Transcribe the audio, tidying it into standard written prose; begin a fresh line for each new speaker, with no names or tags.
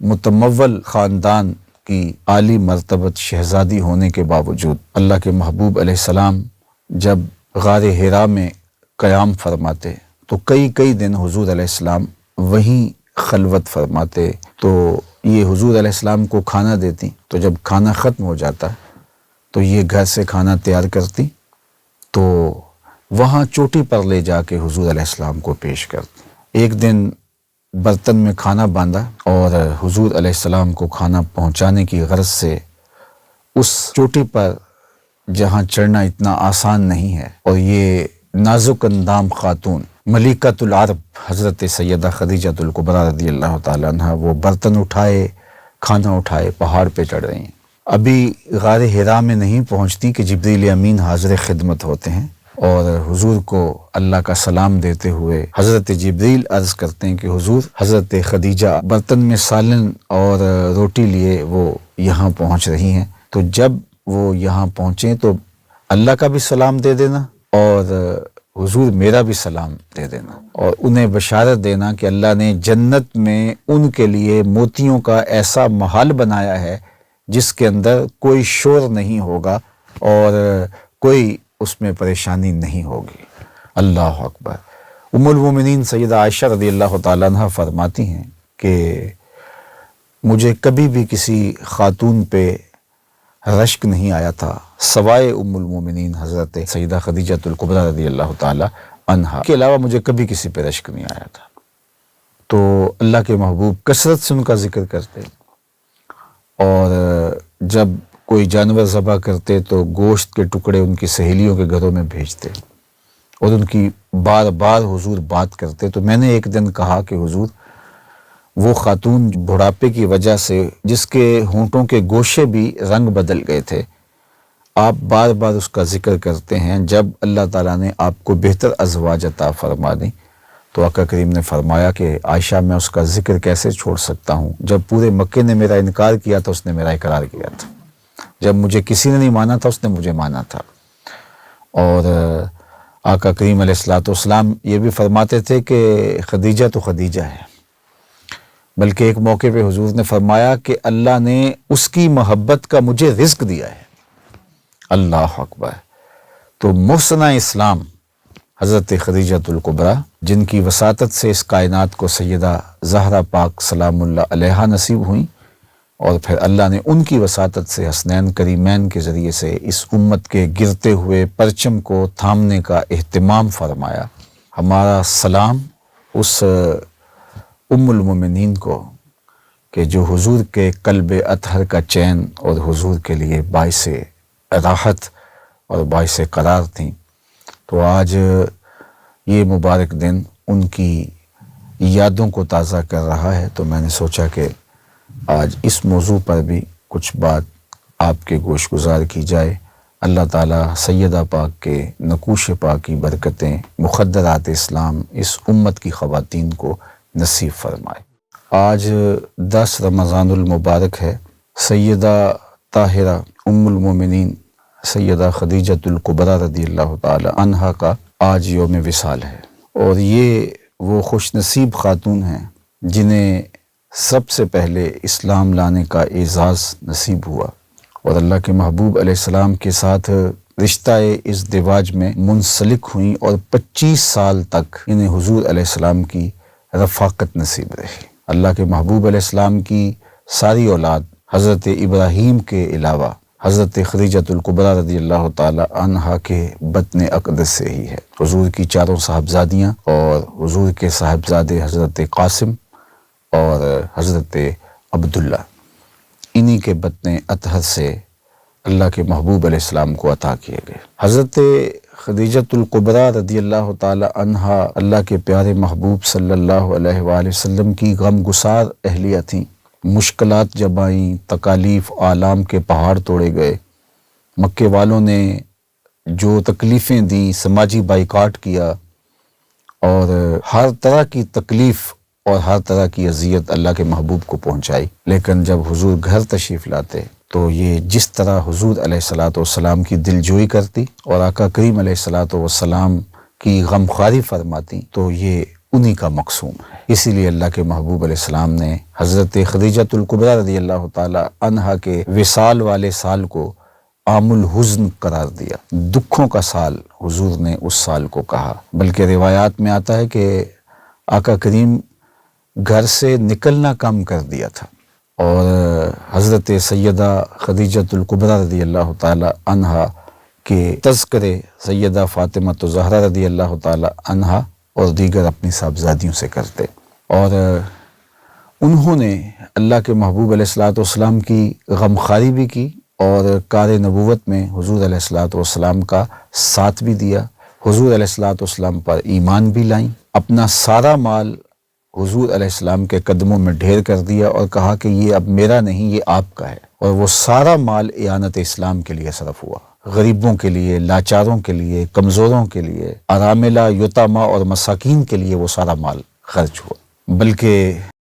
متمول خاندان کی عالی مرتبت شہزادی ہونے کے باوجود اللہ کے محبوب علیہ السلام جب غار حرا میں قیام فرماتے تو کئی دن حضور علیہ السلام وہیں خلوت فرماتے۔ تو یہ حضور علیہ السلام کو کھانا دیتی، تو جب کھانا ختم ہو جاتا تو یہ گھر سے کھانا تیار کرتی، تو وہاں چوٹی پر لے جا کے حضور علیہ السلام کو پیش کرتی۔ ایک دن برتن میں کھانا باندھا اور حضور علیہ السلام کو کھانا پہنچانے کی غرض سے اس چوٹی پر جہاں چڑھنا اتنا آسان نہیں ہے، اور یہ نازک اندام خاتون ملکۃ العرب حضرت سیدہ خدیجہ الکبریٰ رضی اللہ تعالیٰ عنہ وہ برتن اٹھائے، کھانا اٹھائے، پہاڑ پہ چڑھ رہی ہیں۔ ابھی غار حرا میں نہیں پہنچتی کہ جبریل امین حاضر خدمت ہوتے ہیں، اور حضور کو اللہ کا سلام دیتے ہوئے حضرت جبریل عرض کرتے ہیں کہ حضور، حضرت خدیجہ برتن میں سالن اور روٹی لیے وہ یہاں پہنچ رہی ہیں، تو جب وہ یہاں پہنچیں تو اللہ کا بھی سلام دے دینا اور حضور میرا بھی سلام دے دینا، اور انہیں بشارت دینا کہ اللہ نے جنت میں ان کے لیے موتیوں کا ایسا محل بنایا ہے جس کے اندر کوئی شور نہیں ہوگا اور کوئی اس میں پریشانی نہیں ہوگی۔ اللہ اکبر۔ ام المومنین سیدہ عائشہ رضی اللہ تعالیٰ عنہ فرماتی ہیں کہ مجھے کبھی بھی کسی خاتون پہ رشک نہیں آیا تھا سوائے ام المومنین حضرت سیدہ خدیجہ الکبریٰ رضی اللہ تعالیٰ عنہا کے علاوہ مجھے کبھی کسی پہ رشک نہیں آیا تھا۔ تو اللہ کے محبوب کثرت سے ان کا ذکر کرتے، اور جب کوئی جانور ذبح کرتے تو گوشت کے ٹکڑے ان کی سہیلیوں کے گھروں میں بھیجتے، اور ان کی بار بار حضور بات کرتے۔ تو میں نے ایک دن کہا کہ حضور، وہ خاتون بڑھاپے کی وجہ سے جس کے ہونٹوں کے گوشے بھی رنگ بدل گئے تھے، آپ بار بار اس کا ذکر کرتے ہیں، جب اللہ تعالیٰ نے آپ کو بہتر ازواج عطا فرما دی تو آقا کریم نے فرمایا کہ عائشہ میں اس کا ذکر کیسے چھوڑ سکتا ہوں، جب پورے مکے نے میرا انکار کیا تھا اس نے میرا اقرار کیا تھا، جب مجھے کسی نے نہیں مانا تھا اس نے مجھے مانا تھا۔ اور آقا کریم علیہ الصلوۃ والسلام یہ بھی فرماتے تھے کہ خدیجہ تو خدیجہ ہے، بلکہ ایک موقع پہ حضور نے فرمایا کہ اللہ نے اس کی محبت کا مجھے رزق دیا ہے۔ اللہ اکبر۔ تو محسنہ اسلام حضرت خدیجہ الکبریٰ، جن کی وساطت سے اس کائنات کو سیدہ زہرا پاک سلام اللہ علیہا نصیب ہوئیں، اور پھر اللہ نے ان کی وساطت سے حسنین کریمین کے ذریعے سے اس امت کے گرتے ہوئے پرچم کو تھامنے کا اہتمام فرمایا۔ ہمارا سلام اس ام المومنین کو کہ جو حضور کے قلب اطہر کا چین اور حضور کے لیے باعث راحت اور باعث قرار تھیں۔ تو آج یہ مبارک دن ان کی یادوں کو تازہ کر رہا ہے، تو میں نے سوچا کہ آج اس موضوع پر بھی کچھ بات آپ کے گوش گزار کی جائے۔ اللہ تعالیٰ سیدہ پاک کے نقوش پاک کی برکتیں مخدرات اسلام اس امت کی خواتین کو نصیب فرمائے۔ آج 10 رمضان المبارک ہے۔ سیدہ طاہرہ ام المومنین سیدہ خدیجہ الکبریٰ رضی اللہ تعالی عنہا کا آج یوم وصال ہے، اور یہ وہ خوش نصیب خاتون ہیں جنہیں سب سے پہلے اسلام لانے کا اعزاز نصیب ہوا، اور اللہ کے محبوب علیہ السلام کے ساتھ رشتہ ازدواج میں منسلک ہوئیں، اور 25 سال تک انہیں حضور علیہ السلام کی رفاقت نصیب رہی۔ اللہ کے محبوب علیہ السلام کی ساری اولاد حضرت ابراہیم کے علاوہ حضرت خدیجہ الکبریٰ رضی اللہ تعالی عنہا کے بطن اقدس سے ہی ہے۔ حضور کی 4 صاحبزادیاں اور حضور کے صاحبزادے حضرت قاسم اور حضرت عبداللہ، انہی کے بطن اطہر سے اللہ کے محبوب علیہ السلام کو عطا کیے گئے۔ حضرت خدیجہ الکبریٰ رضی اللہ تعالی عنہا اللہ کے پیارے محبوب صلی اللہ علیہ وآلہ وسلم کی غم گسار اہلیہ تھیں۔ مشکلات جب آئیں، تکالیف آلام کے پہاڑ توڑے گئے، مکے والوں نے جو تکلیفیں دیں، سماجی بائیکاٹ کیا، اور ہر طرح کی تکلیف اور ہر طرح کی اذیت اللہ کے محبوب کو پہنچائی، لیکن جب حضور گھر تشریف لاتے تو یہ جس طرح حضور علیہ الصلوۃ والسلام کی دلجوئی کرتی اور آقا کریم علیہ الصلوۃ والسلام کی غمخواری فرماتی، تو یہ انہی کا مقسوم ہے۔ اسی لیے اللہ کے محبوب علیہ السلام نے حضرت خدیجۃ الکبریٰ رضی اللہ تعالی عنہا کے وصال والے سال کو عام الحزن قرار دیا، دکھوں کا سال حضور نے اس سال کو کہا۔ بلکہ روایات میں آتا ہے کہ آقا کریم گھر سے نکلنا کم کر دیا تھا، اور حضرت سیدہ خدیجۃ الکبریٰ رضی اللہ تعالی عنہا کے تذکرے سیدہ فاطمہ الزہرا رضی اللہ تعالی عنہا اور دیگر اپنی صاحبزادیوں سے کرتے، اور انہوں نے اللہ کے محبوب علیہ الصلوۃ والسلام کی غمخواری بھی کی، اور کار نبوت میں حضور علیہ الصلوۃ والسلام کا ساتھ بھی دیا، حضور علیہ الصلوۃ والسلام پر ایمان بھی لائیں، اپنا سارا مال حضور علیہ السلام کے قدموں میں ڈھیر کر دیا اور کہا کہ یہ اب میرا نہیں، یہ آپ کا ہے، اور وہ سارا مال اعانت اسلام کے لیے صرف ہوا، غریبوں کے لیے، لاچاروں کے لیے، کمزوروں کے لیے، اراملہ، یتامى اور مساکین کے لیے وہ سارا مال خرچ ہوا۔ بلکہ